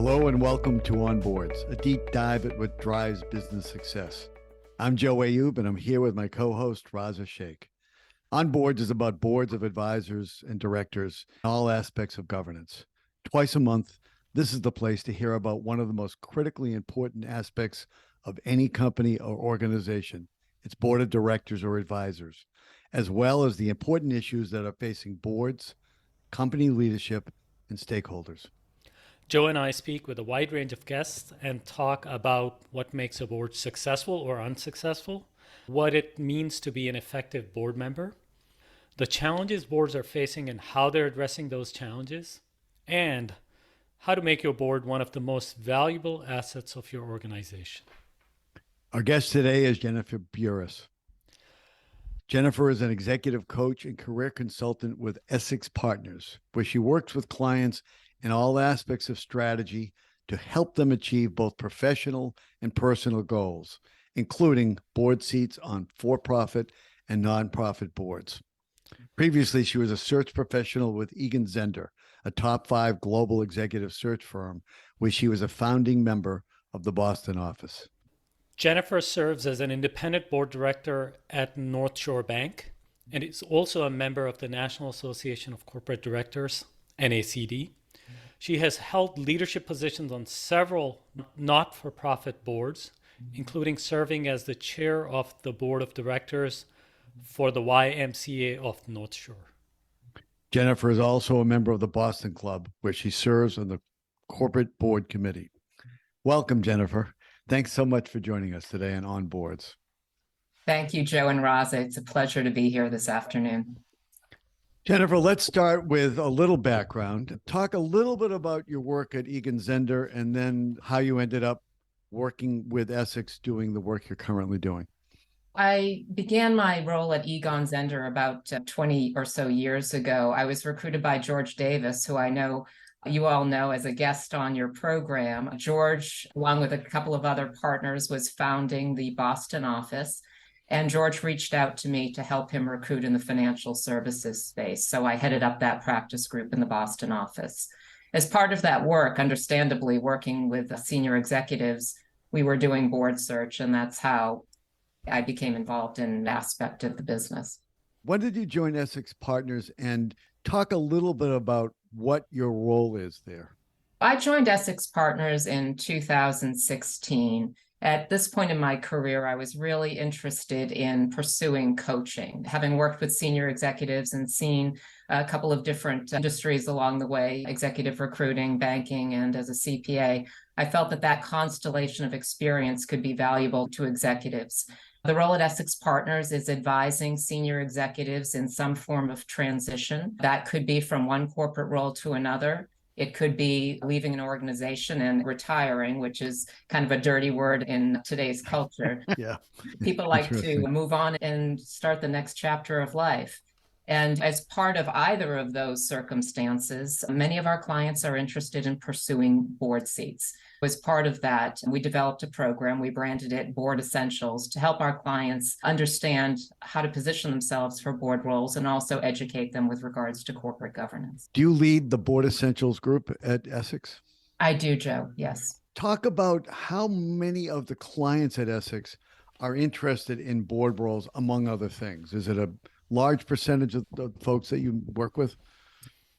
Hello and welcome to On Boards, a deep dive at what drives business success. I'm Joe Ayub and I'm here with my co-host Raza Sheikh. On Boards is about boards of advisors and directors, all aspects of governance. Twice a month, this is the place to hear about one of the most critically important aspects of any company or organization, its board of directors or advisors, as well as the important issues that are facing boards, company leadership, and stakeholders. Joe and I speak with a wide range of guests and talk about what makes a board successful or unsuccessful, what it means to be an effective board member, the challenges boards are facing and how they're addressing those challenges, and how to make your board one of the most valuable assets of your organization. Our guest today is Jennifer Buras. Jennifer is an executive coach and career consultant with Essex Partners, where she works with clients in all aspects of strategy to help them achieve both professional and personal goals, including board seats on for-profit and nonprofit boards. Previously, she was a search professional with Egan Zehnder, a top 5 global executive search firm, where she was a founding member of the Boston office. Jennifer serves as an independent board director at North Shore Bank and is also a member of the National Association of Corporate Directors, NACD. She has held leadership positions on several not-for-profit boards, including serving as the chair of the board of directors for the YMCA of North Shore. Jennifer is also a member of the Boston Club, where she serves on the corporate board committee. Welcome, Jennifer. Thanks so much for joining us today on Boards. Thank you, Joe and Raza. It's a pleasure to be here this afternoon. Jennifer, let's start with a little background. Talk a little bit about your work at Egan Zehnder and then how you ended up working with Essex doing the work you're currently doing. I began my role at Egan Zehnder about 20 or so years ago. I was recruited by George Davis, who I know you all know as a guest on your program. George, along with a couple of other partners, was founding the Boston office. And George reached out to me to help him recruit in the financial services space. So I headed up that practice group in the Boston office. As part of that work, understandably, working with senior executives, we were doing board search, and that's how I became involved in an aspect of the business. When did you join Essex Partners, and talk a little bit about what your role is there? I joined Essex Partners in 2016. At this point in my career, I was really interested in pursuing coaching. Having worked with senior executives and seen a couple of different industries along the way, executive recruiting, banking, and as a CPA, I felt that that constellation of experience could be valuable to executives. The role at Essex Partners is advising senior executives in some form of transition. That could be from one corporate role to another. It could be leaving an organization and retiring, which is kind of a dirty word in today's culture. Yeah. People like to move on and start the next chapter of life. And as part of either of those circumstances, many of our clients are interested in pursuing board seats. As part of that, we developed a program, we branded it Board Essentials, to help our clients understand how to position themselves for board roles and also educate them with regards to corporate governance. Do you lead the Board Essentials group at Essex? I do, Joe, yes. Talk about how many of the clients at Essex are interested in board roles, among other things. Is it a large percentage of the folks that you work with?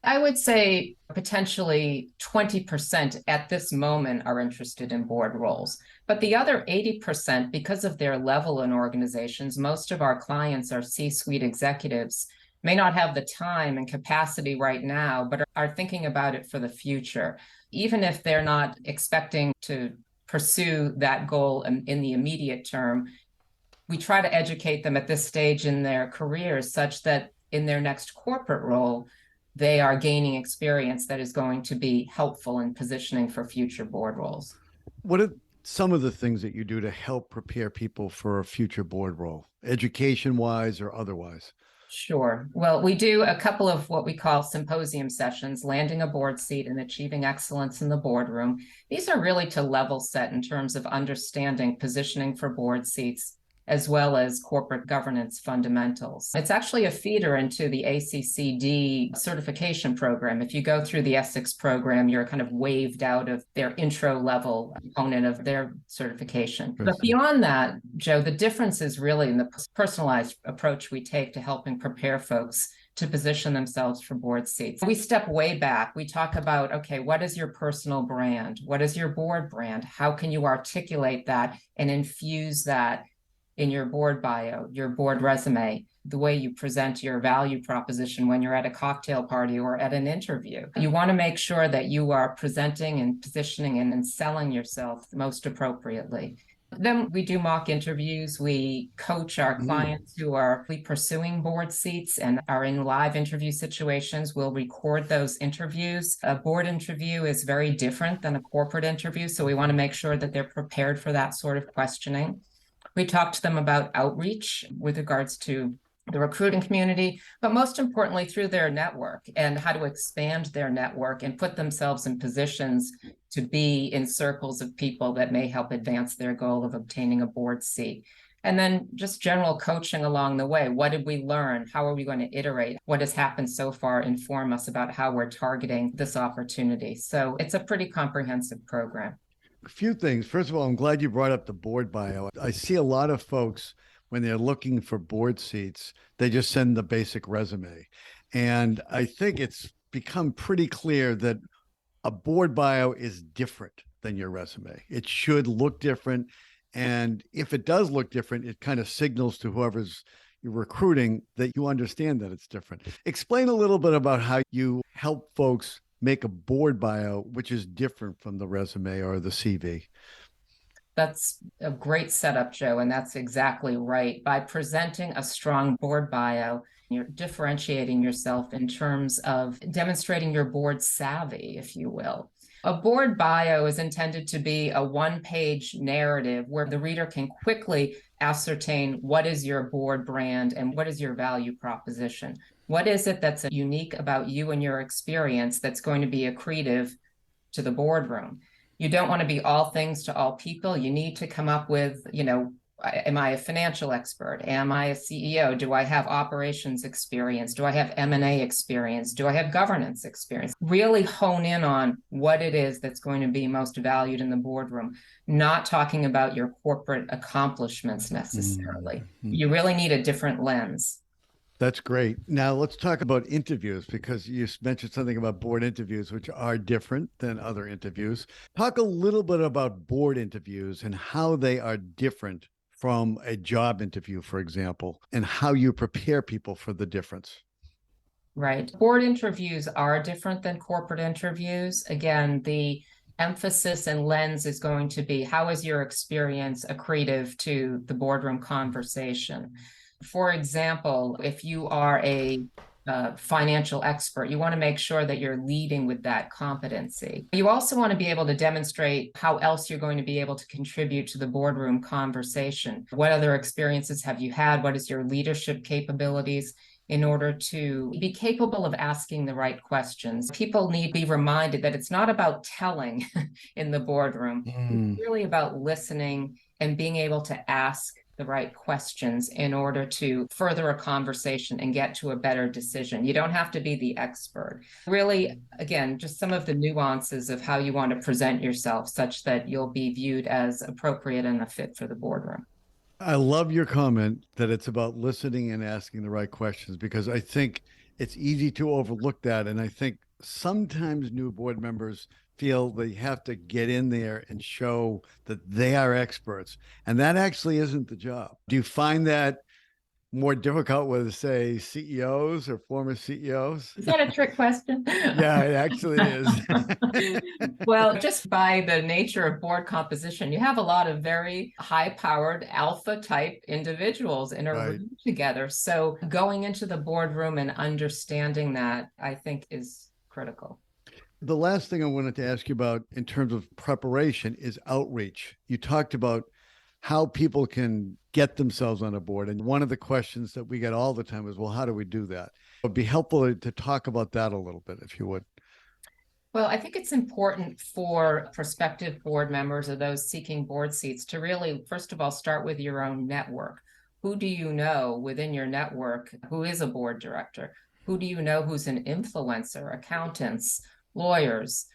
I would say potentially 20% at this moment are interested in board roles. But the other 80%, because of their level in organizations, most of our clients are C-suite executives, may not have the time and capacity right now, but are thinking about it for the future. Even if they're not expecting to pursue that goal in the immediate term, we try to educate them at this stage in their careers such that in their next corporate role, they are gaining experience that is going to be helpful in positioning for future board roles. What are some of the things that you do to help prepare people for a future board role, education-wise or otherwise? Sure. Well, we do a couple of what we call symposium sessions, landing a board seat and achieving excellence in the boardroom. These are really to level set in terms of understanding positioning for board seats, as well as corporate governance fundamentals. It's actually a feeder into the ACCD certification program. If you go through the Essex program, you're kind of waived out of their intro level component of their certification. But beyond that, Joe, the difference is really in the personalized approach we take to helping prepare folks to position themselves for board seats. We step way back. We talk about, okay, what is your personal brand? What is your board brand? How can you articulate that and infuse that in your board bio, your board resume, the way you present your value proposition when you're at a cocktail party or at an interview? You want to make sure that you are presenting and positioning and selling yourself most appropriately. Then we do mock interviews. We coach our clients who are pursuing board seats and are in live interview situations. We'll record those interviews. A board interview is very different than a corporate interview, so we want to make sure that they're prepared for that sort of questioning. We talk to them about outreach with regards to the recruiting community, but most importantly, through their network and how to expand their network and put themselves in positions to be in circles of people that may help advance their goal of obtaining a board seat. And then just general coaching along the way. What did we learn? How are we going to iterate? What has happened so far inform us about how we're targeting this opportunity. So it's a pretty comprehensive program. A few things. First of all, I'm glad you brought up the board bio. I see a lot of folks when they're looking for board seats, they just send the basic resume. And I think it's become pretty clear that a board bio is different than your resume. It should look different. And if it does look different, it kind of signals to whoever's you're recruiting that you understand that it's different. Explain a little bit about how you help folks make a board bio, which is different from the resume or the CV. That's a great setup, Joe, and that's exactly right. By presenting a strong board bio, you're differentiating yourself in terms of demonstrating your board savvy, if you will. A board bio is intended to be a one-page narrative where the reader can quickly ascertain what is your board brand and what is your value proposition. What is it that's unique about you and your experience that's going to be accretive to the boardroom? You don't want to be all things to all people. You need to come up with, am I a financial expert? Am I a CEO? Do I have operations experience? Do I have M&A experience? Do I have governance experience? Really hone in on what it is that's going to be most valued in the boardroom, not talking about your corporate accomplishments necessarily. You really need a different lens. That's great. Now let's talk about interviews, because you mentioned something about board interviews, which are different than other interviews. Talk a little bit about board interviews and how they are different from a job interview, for example, and how you prepare people for the difference. Right. Board interviews are different than corporate interviews. Again, the emphasis and lens is going to be, how is your experience accretive to the boardroom conversation? For example, if you are a financial expert, you want to make sure that you're leading with that competency. You also want to be able to demonstrate how else you're going to be able to contribute to the boardroom conversation. What other experiences have you had? What is your leadership capabilities in order to be capable of asking the right questions? People need to be reminded that it's not about telling in the boardroom. It's really about listening and being able to ask the right questions in order to further a conversation and get to a better decision. You don't have to be the expert. Really, again, just some of the nuances of how you want to present yourself such that you'll be viewed as appropriate and a fit for the boardroom. I love your comment that it's about listening and asking the right questions, because I think it's easy to overlook that. And I think sometimes new board members feel they have to get in there and show that they are experts. And that actually isn't the job. Do you find that more difficult with, say, CEOs or former CEOs? Is that a trick question? Yeah, it actually is. Well, just by the nature of board composition, you have a lot of very high-powered alpha-type individuals in a room together. So going into the boardroom and understanding that, I think, is critical. The last thing I wanted to ask you about in terms of preparation is outreach. You talked about how people can get themselves on a board. And one of the questions that we get all the time is, well, how do we do that? It would be helpful to talk about that a little bit, if you would. Well, I think it's important for prospective board members or those seeking board seats to really, first of all, start with your own network. Who do you know within your network who is a board director? Who do you know who's an influencer, accountants, lawyers,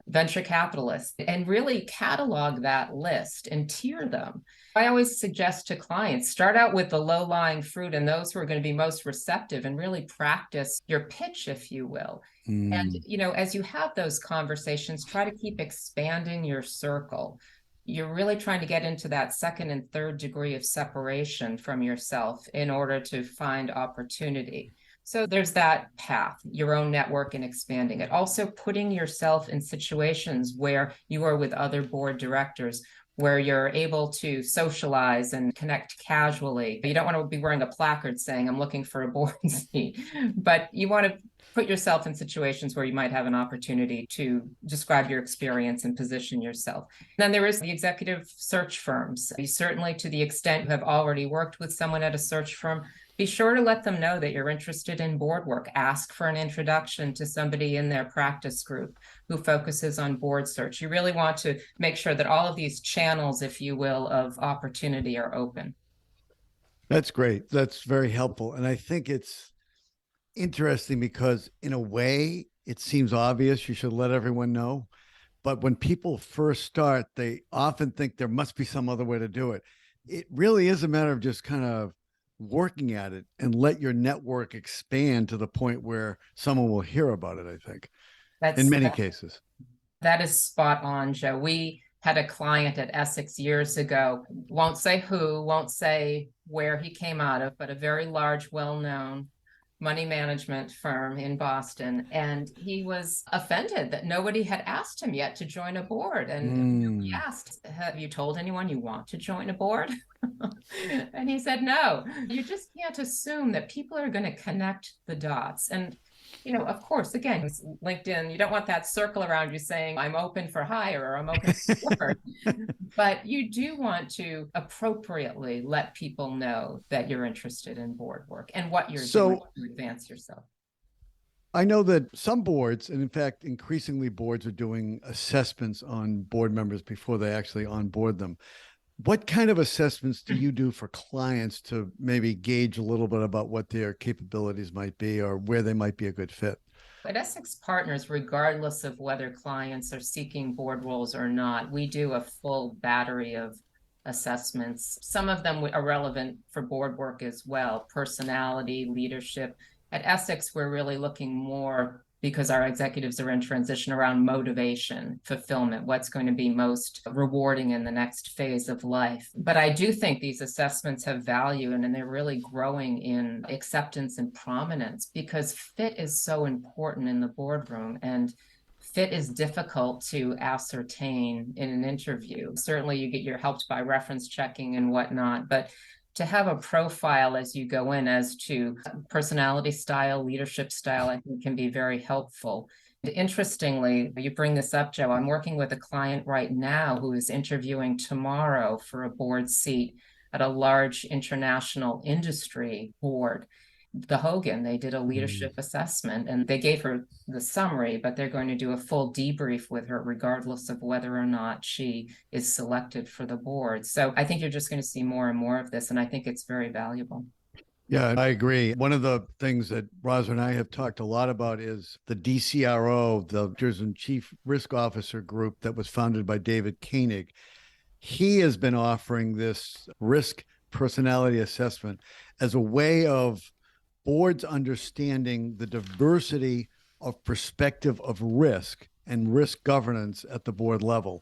venture capitalists, and really catalog that list and tier them. I always suggest to clients, start out with the low-lying fruit and those who are going to be most receptive and really practice your pitch, if you will. And, as you have those conversations, try to keep expanding your circle. You're really trying to get into that second and third degree of separation from yourself in order to find opportunity. So there's that path, your own network and expanding it. Also putting yourself in situations where you are with other board directors, where you're able to socialize and connect casually. You don't want to be wearing a placard saying, I'm looking for a board seat, but you want to put yourself in situations where you might have an opportunity to describe your experience and position yourself. And then there is the executive search firms. You certainly, to the extent you have already worked with someone at a search firm, be sure to let them know that you're interested in board work. Ask for an introduction to somebody in their practice group who focuses on board search. You really want to make sure that all of these channels, if you will, of opportunity are open. That's great. That's very helpful. And I think it's interesting because, in a way, it seems obvious you should let everyone know. But when people first start, they often think there must be some other way to do it. It really is a matter of just kind of working at it and let your network expand to the point where someone will hear about it, I think, in many cases. That is spot on, Joe. We had a client at Essex years ago, won't say who, won't say where he came out of, but a very large, well-known money management firm in Boston. And he was offended that nobody had asked him yet to join a board. And he asked, have you told anyone you want to join a board? And he said, no. You just can't assume that people are going to connect the dots. And of course, again, LinkedIn, you don't want that circle around you saying, I'm open for hire or I'm open for work. But you do want to appropriately let people know that you're interested in board work and what you're doing to advance yourself. I know that some boards, and in fact, increasingly boards are doing assessments on board members before they actually onboard them. What kind of assessments do you do for clients to maybe gauge a little bit about what their capabilities might be or where they might be a good fit? At Essex Partners, regardless of whether clients are seeking board roles or not, we do a full battery of assessments. Some of them are relevant for board work as well, personality, leadership. At Essex, we're really looking more, because our executives are in transition, around motivation, fulfillment, what's going to be most rewarding in the next phase of life. But I do think these assessments have value, and they're really growing in acceptance and prominence, because fit is so important in the boardroom, and fit is difficult to ascertain in an interview. Certainly you're helped by reference checking and whatnot, but to have a profile as you go in as to personality style, leadership style, I think can be very helpful. Interestingly, you bring this up, Joe. I'm working with a client right now who is interviewing tomorrow for a board seat at a large international industry board. The Hogan, they did a leadership assessment and they gave her the summary, but they're going to do a full debrief with her regardless of whether or not she is selected for the board. So I think you're just going to see more and more of this, and I think it's very valuable. Yeah, I agree. One of the things that Roz and I have talked a lot about is the DCRO, the Directors and Chief Risk Officer group that was founded by David Koenig. He has been offering this risk personality assessment as a way of boards understanding the diversity of perspective of risk and risk governance at the board level.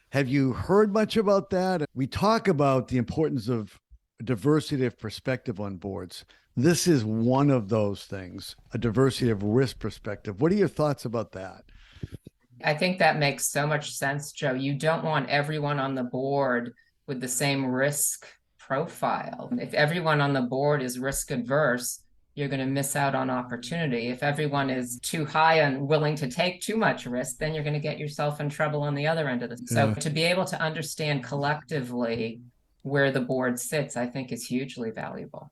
Have you heard much about that? We talk about the importance of diversity of perspective on boards. This is one of those things, a diversity of risk perspective. What are your thoughts about that? I think that makes so much sense, Joe. You don't want everyone on the board with the same risk profile. If everyone on the board is risk adverse, you're going to miss out on opportunity. If everyone is too high and willing to take too much risk, then you're going to get yourself in trouble on the other end of this. So to be able to understand collectively where the board sits, I think is hugely valuable.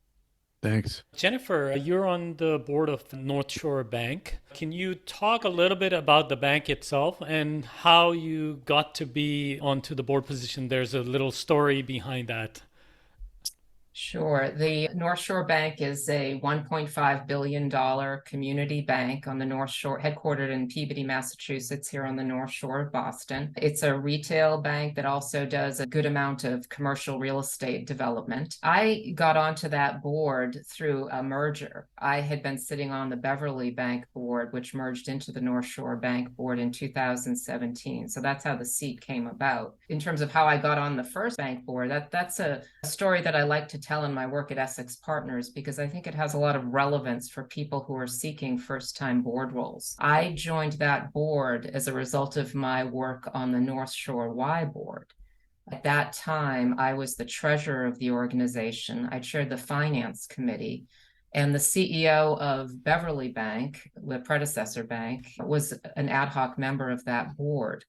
Thanks. Jennifer, you're on the board of North Shore Bank. Can you talk a little bit about the bank itself and how you got to be onto the board position? There's a little story behind that. Sure. The North Shore Bank is a $1.5 billion community bank on the North Shore, headquartered in Peabody, Massachusetts, here on the North Shore of Boston. It's a retail bank that also does a good amount of commercial real estate development. I got onto that board through a merger. I had been sitting on the Beverly Bank board, which merged into the North Shore Bank board in 2017. So that's how the seat came about. In terms of how I got on the first bank board, that's a story that I like to tell in my work at Essex Partners, because I think it has a lot of relevance for people who are seeking first-time board roles. I joined that board as a result of my work on the North Shore Y board. At that time, I was the treasurer of the organization. I chaired the finance committee, and the CEO of Beverly Bank, the predecessor bank, was an ad hoc member of that board.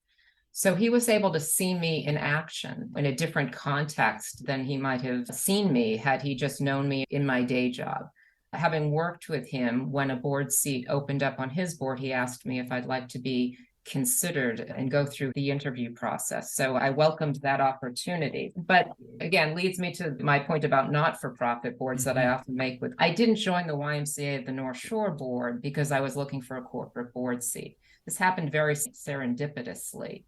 So he was able to see me in action in a different context than he might have seen me had he just known me in my day job. Having worked with him, when a board seat opened up on his board, he asked me if I'd like to be considered and go through the interview process. So I welcomed that opportunity. But again, leads me to my point about not-for-profit boards that I often make with. I didn't join the YMCA of the North Shore board because I was looking for a corporate board seat. This happened very serendipitously.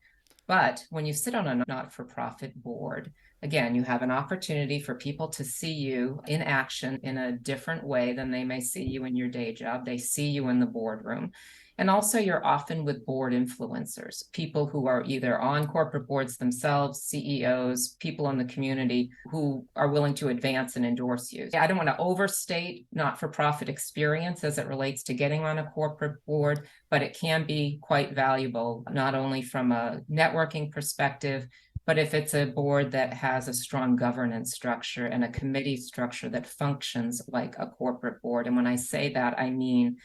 But when you sit on a not-for-profit board, again, you have an opportunity for people to see you in action in a different way than they may see you in your day job. They see you in the boardroom. And also, you're often with board influencers, people who are either on corporate boards themselves, CEOs, people in the community who are willing to advance and endorse you. I don't want to overstate not-for-profit experience as it relates to getting on a corporate board, but it can be quite valuable, not only from a networking perspective, but if it's a board that has a strong governance structure and a committee structure that functions like a corporate board. And when I say that, I mean,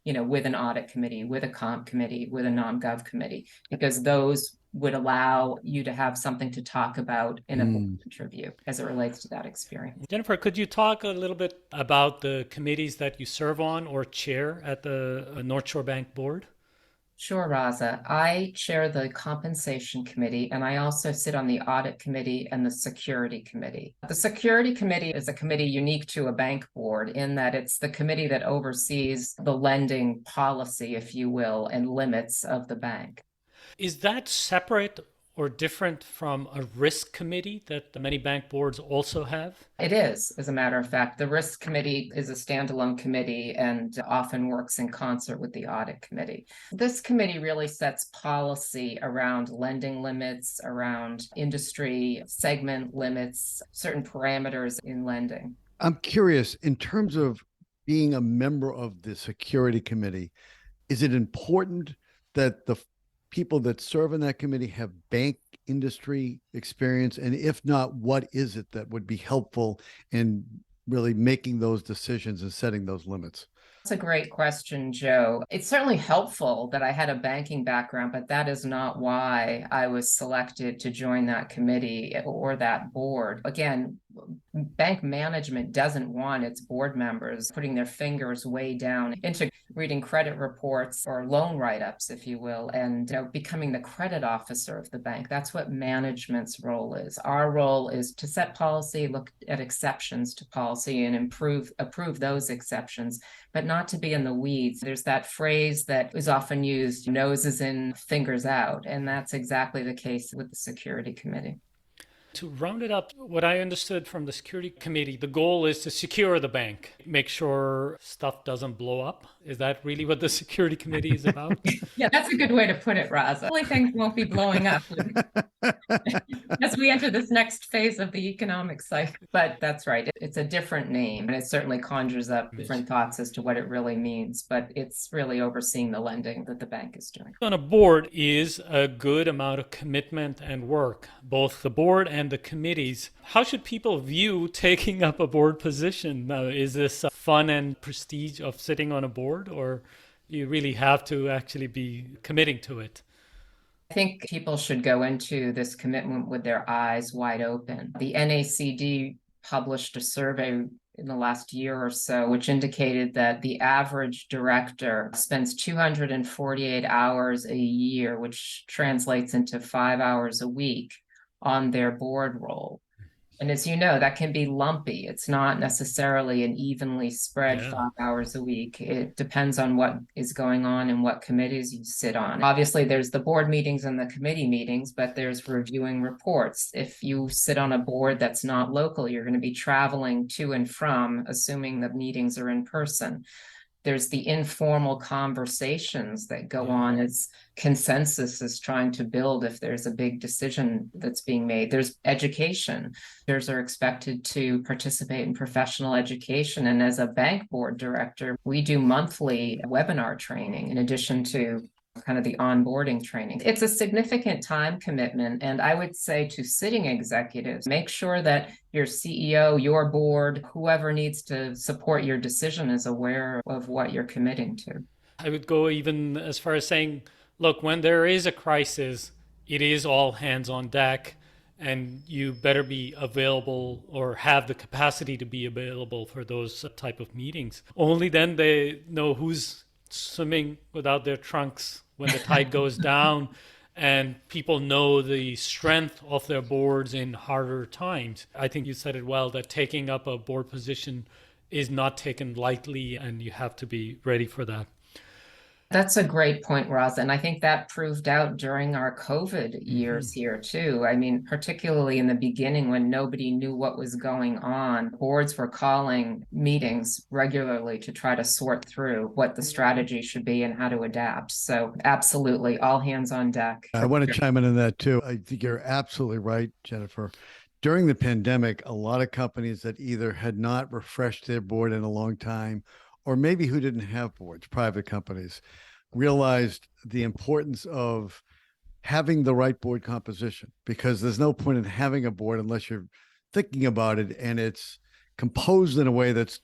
with an audit committee, with a comp committee, with a nom-gov committee, because those would allow you to have something to talk about in a board interview as it relates to that experience. Jennifer, could you talk a little bit about the committees that you serve on or chair at the North Shore Bank board? Sure, Raza. I chair the compensation committee, and I also sit on the audit committee and the security committee. The security committee is a committee unique to a bank board in that it's the committee that oversees the lending policy, if you will, and limits of the bank. Is that separate or different from a risk committee that many bank boards also have? It is, as a matter of fact. The risk committee is a standalone committee and often works in concert with the audit committee. This committee really sets policy around lending limits, around industry segment limits, certain parameters in lending. I'm curious, in terms of being a member of the security committee, is it important that the people that serve in that committee have bank industry experience? And if not, what is it that would be helpful in really making those decisions and setting those limits? That's a great question, Joe. It's certainly helpful that I had a banking background, but that is not why I was selected to join that committee or that board. Again, bank management doesn't want its board members putting their fingers way down into reading credit reports or loan write-ups, if you will, and becoming the credit officer of the bank. That's what management's role is. Our role is to set policy, look at exceptions to policy, and approve those exceptions, but not to be in the weeds. There's that phrase that is often used, noses in, fingers out, and that's exactly the case with the security committee. To round it up, what I understood from the security committee, the goal is to secure the bank, make sure stuff doesn't blow up. Is that really what the security committee is about? Yeah, that's a good way to put it, Raza. Hopefully things won't be blowing up as we enter this next phase of the economic cycle. But that's right. It's a different name, and it certainly conjures up different thoughts as to what it really means. But it's really overseeing the lending that the bank is doing. On a board is a good amount of commitment and work, both the board and the committees. How should people view taking up a board position? Is this fun and prestige of sitting on a board, or you really have to actually be committing to it? I think people should go into this commitment with their eyes wide open. The NACD published a survey in the last year or so, which indicated that the average director spends 248 hours a year, which translates into 5 hours a week on their board role. And as you know, that can be lumpy. It's not necessarily an evenly spread Yeah. 5 hours a week. It depends on what is going on and what committees you sit on. Obviously, there's the board meetings and the committee meetings, but there's reviewing reports. If you sit on a board that's not local, you're going to be traveling to and from, assuming the meetings are in person. There's the informal conversations that go on as consensus is trying to build if there's a big decision that's being made. There's education. Leaders are expected to participate in professional education. And as a bank board director, we do monthly webinar training in addition to kind of the onboarding training. It's a significant time commitment. And I would say to sitting executives, make sure that your CEO, your board, whoever needs to support your decision is aware of what you're committing to. I would go even as far as saying, look, when there is a crisis, it is all hands on deck, and you better be available or have the capacity to be available for those type of meetings. Only then they know who's swimming without their trunks when the tide goes down, and people know the strength of their boards in harder times. I think you said it well, that taking up a board position is not taken lightly, and you have to be ready for that. That's a great point, Roz. And I think that proved out during our COVID years here too. I mean, particularly in the beginning when nobody knew what was going on, boards were calling meetings regularly to try to sort through what the strategy should be and how to adapt. So absolutely, all hands on deck. I want to chime in on that too. I think you're absolutely right, Jennifer. During the pandemic, a lot of companies that either had not refreshed their board in a long time, or maybe who didn't have boards, private companies, realized the importance of having the right board composition, because there's no point in having a board unless you're thinking about it and it's composed in a way that's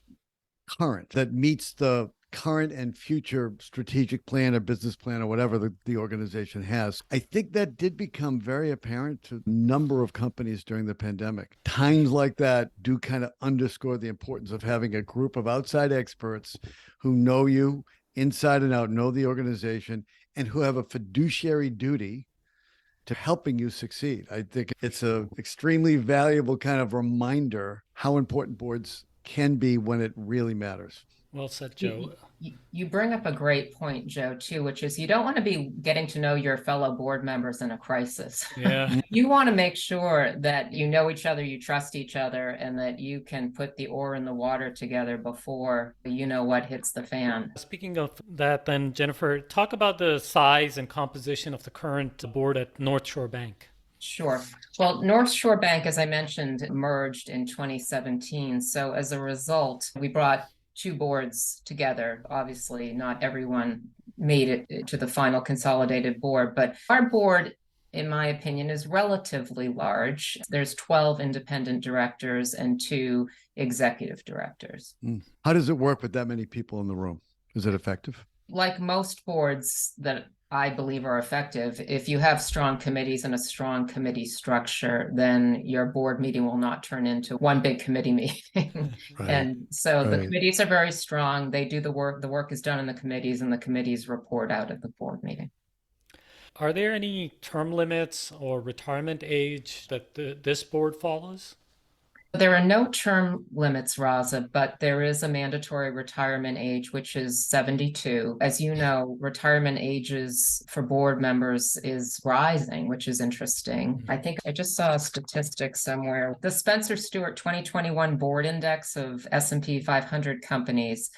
current, that meets the current and future strategic plan or business plan or whatever the organization has. I think that did become very apparent to a number of companies during the pandemic. Times like that do kind of underscore the importance of having a group of outside experts who know you inside and out, know the organization, and who have a fiduciary duty to helping you succeed. I think it's an extremely valuable kind of reminder how important boards can be when it really matters. Well said, Joe. You bring up a great point, Joe, too, which is you don't want to be getting to know your fellow board members in a crisis. Yeah. You want to make sure that you know each other, you trust each other, and that you can put the oar in the water together before you know what hits the fan. Speaking of that, then, Jennifer, talk about the size and composition of the current board at North Shore Bank. Sure. Well, North Shore Bank, as I mentioned, merged in 2017. So as a result, we brought two boards together. Obviously, not everyone made it to the final consolidated board, but our board, in my opinion, is relatively large. There's 12 independent directors and 2 executive directors. How does it work with that many people in the room? Is it effective? Like most boards that I believe are effective, if you have strong committees and a strong committee structure, then your board meeting will not turn into one big committee meeting. Right. And so the Right. committees are very strong. They do the work is done in the committees, and the committees report out at the board meeting. Are there any term limits or retirement age that this board follows? There are no term limits, Raza, but there is a mandatory retirement age, which is 72. As you know, retirement ages for board members is rising, which is interesting. I think I just saw a statistic somewhere. The Spencer Stewart 2021 Board Index of S&P 500 companies,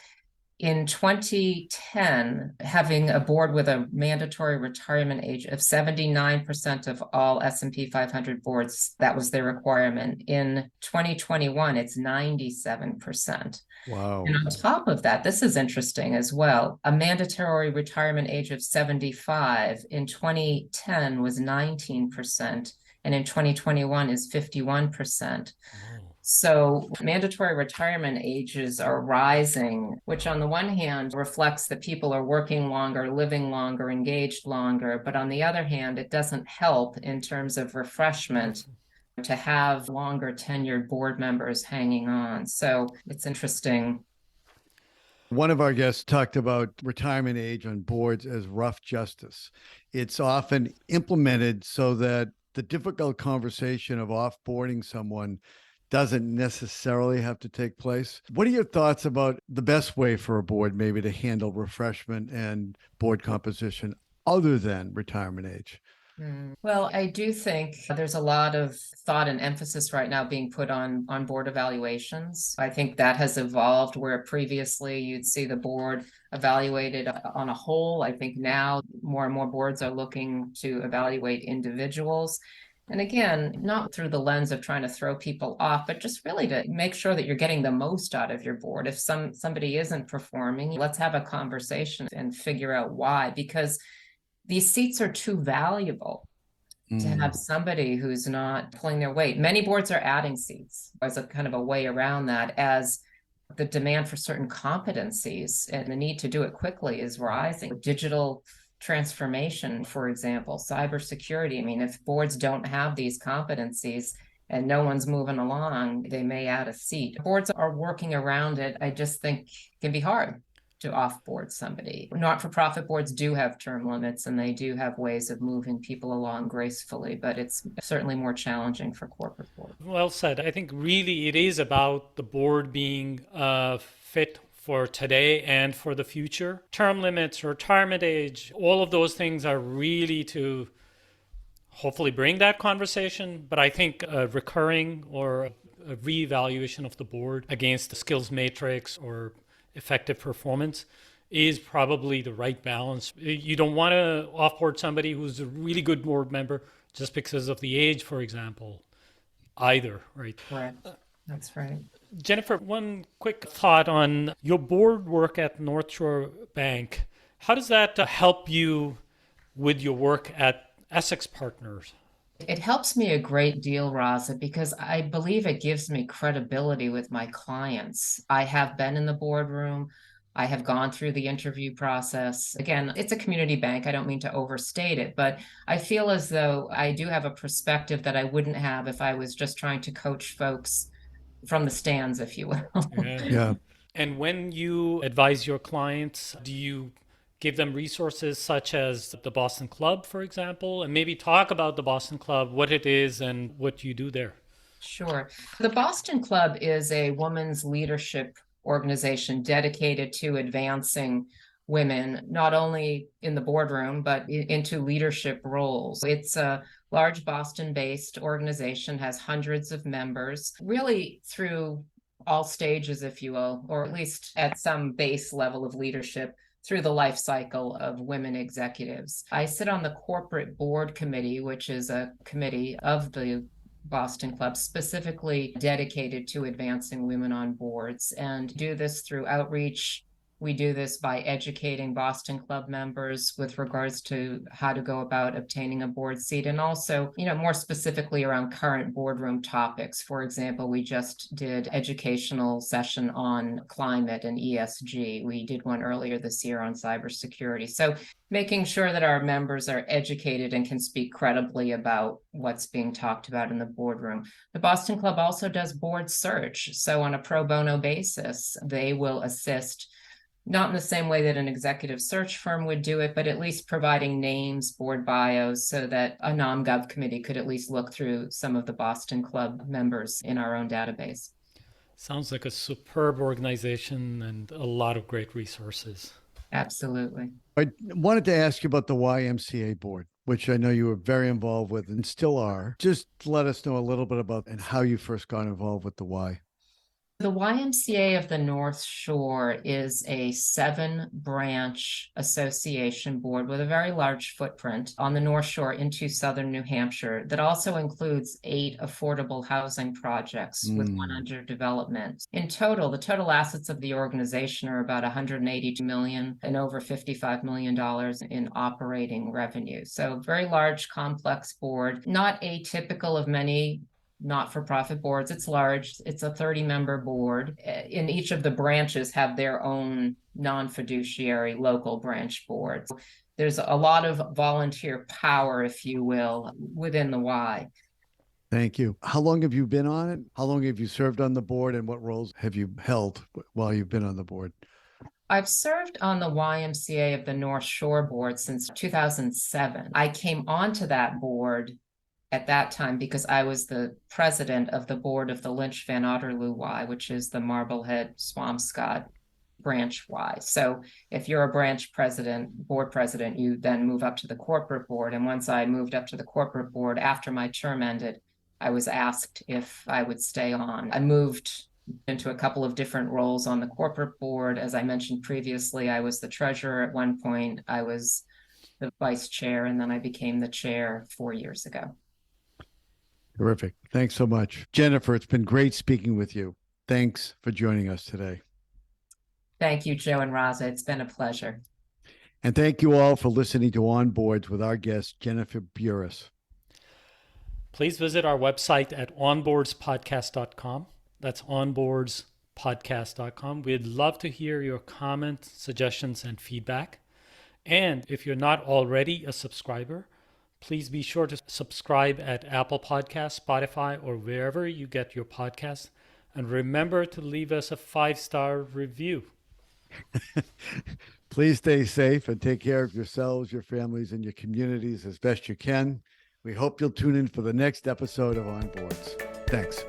in 2010, having a board with a mandatory retirement age of 79% of all S&P 500 boards, that was their requirement. In 2021, it's 97%. Wow. And on top of that, this is interesting as well, a mandatory retirement age of 75 in 2010 was 19%, and in 2021 is 51%. So mandatory retirement ages are rising, which on the one hand reflects that people are working longer, living longer, engaged longer. But on the other hand, it doesn't help in terms of refreshment to have longer tenured board members hanging on. So it's interesting. One of our guests talked about retirement age on boards as rough justice. It's often implemented so that the difficult conversation of offboarding someone doesn't necessarily have to take place. What are your thoughts about the best way for a board maybe to handle refreshment and board composition other than retirement age? Well, I do think there's a lot of thought and emphasis right now being put on board evaluations. I think that has evolved where previously you'd see the board evaluated on a whole. I think now more and more boards are looking to evaluate individuals. And again, not through the lens of trying to throw people off, but just really to make sure that you're getting the most out of your board. If somebody isn't performing, let's have a conversation and figure out why, because these seats are too valuable to have somebody who's not pulling their weight. Many boards are adding seats as a kind of a way around that, as the demand for certain competencies and the need to do it quickly is rising. Digital transformation, for example, cybersecurity. I mean, if boards don't have these competencies and no one's moving along, they may add a seat. Boards are working around it. I just think it can be hard to offboard somebody. Not-for-profit boards do have term limits and they do have ways of moving people along gracefully, but it's certainly more challenging for corporate boards. Well said. I think really it is about the board being fit for today and for the future. Term limits, retirement age, all of those things are really to hopefully bring that conversation, but I think a recurring or a reevaluation of the board against the skills matrix or effective performance is probably the right balance. You don't want to offboard somebody who's a really good board member just because of the age, for example, either, right? Correct. That's right. Jennifer, one quick thought on your board work at North Shore Bank. How does that help you with your work at Essex Partners? It helps me a great deal, Raza, because I believe it gives me credibility with my clients. I have been in the boardroom. I have gone through the interview process. Again, it's a community bank. I don't mean to overstate it, but I feel as though I do have a perspective that I wouldn't have if I was just trying to coach folks from the stands, if you will. Yeah. And when you advise your clients, do you give them resources such as the Boston Club, for example, and maybe talk about the Boston Club, what it is and what you do there? Sure. The Boston Club is a women's leadership organization dedicated to advancing women, not only in the boardroom, but into leadership roles. It's a large Boston-based organization, has hundreds of members, really through all stages, if you will, or at least at some base level of leadership through the life cycle of women executives. I sit on the corporate board committee, which is a committee of the Boston Club specifically dedicated to advancing women on boards, and do this through outreach. We do this by educating Boston Club members with regards to how to go about obtaining a board seat, and also, more specifically around current boardroom topics. For example, we just did educational session on climate and ESG. We did one earlier this year on cybersecurity. So making sure that our members are educated and can speak credibly about what's being talked about in the boardroom. The Boston Club also does board search. So on a pro bono basis, they will assist, not in the same way that an executive search firm would do it, but at least providing names, board bios, so that a nom-gov committee could at least look through some of the Boston Club members in our own database. Sounds like a superb organization and a lot of great resources. Absolutely. I wanted to ask you about the YMCA board, which I know you were very involved with and still are. Just let us know a little bit about and how you first got involved with the Y. The YMCA of the North Shore is a 7-branch association board with a very large footprint on the North Shore into southern New Hampshire that also includes 8 affordable housing projects with one under development. In total, the total assets of the organization are about $182 million and over $55 million in operating revenue. So very large, complex board, not atypical of many not-for-profit boards. It's large. It's a 30-member board. In each of the branches have their own non-fiduciary local branch boards. There's a lot of volunteer power, if you will, within the Y. Thank you. How long have you been on it? How long have you served on the board, and what roles have you held while you've been on the board? I've served on the YMCA of the North Shore Board since 2007. I came onto that board at that time because I was the president of the board of the Lynch Van Otterloo Y, which is the Marblehead Swampscott branch Y. So if you're a branch president, board president, you then move up to the corporate board. And once I moved up to the corporate board after my term ended, I was asked if I would stay on. I moved into a couple of different roles on the corporate board. As I mentioned previously, I was the treasurer at one point. I was the vice chair, and then I became the chair 4 years ago. Terrific. Thanks so much. Jennifer, it's been great speaking with you. Thanks for joining us today. Thank you, Joe and Raza. It's been a pleasure. And thank you all for listening to On Boards with our guest, Jennifer Buras. Please visit our website at onboardspodcast.com. That's onboardspodcast.com. We'd love to hear your comments, suggestions, and feedback. And if you're not already a subscriber, please be sure to subscribe at Apple Podcasts, Spotify, or wherever you get your podcasts. And remember to leave us a 5-star review. Please stay safe and take care of yourselves, your families, and your communities as best you can. We hope you'll tune in for the next episode of On Boards. Thanks.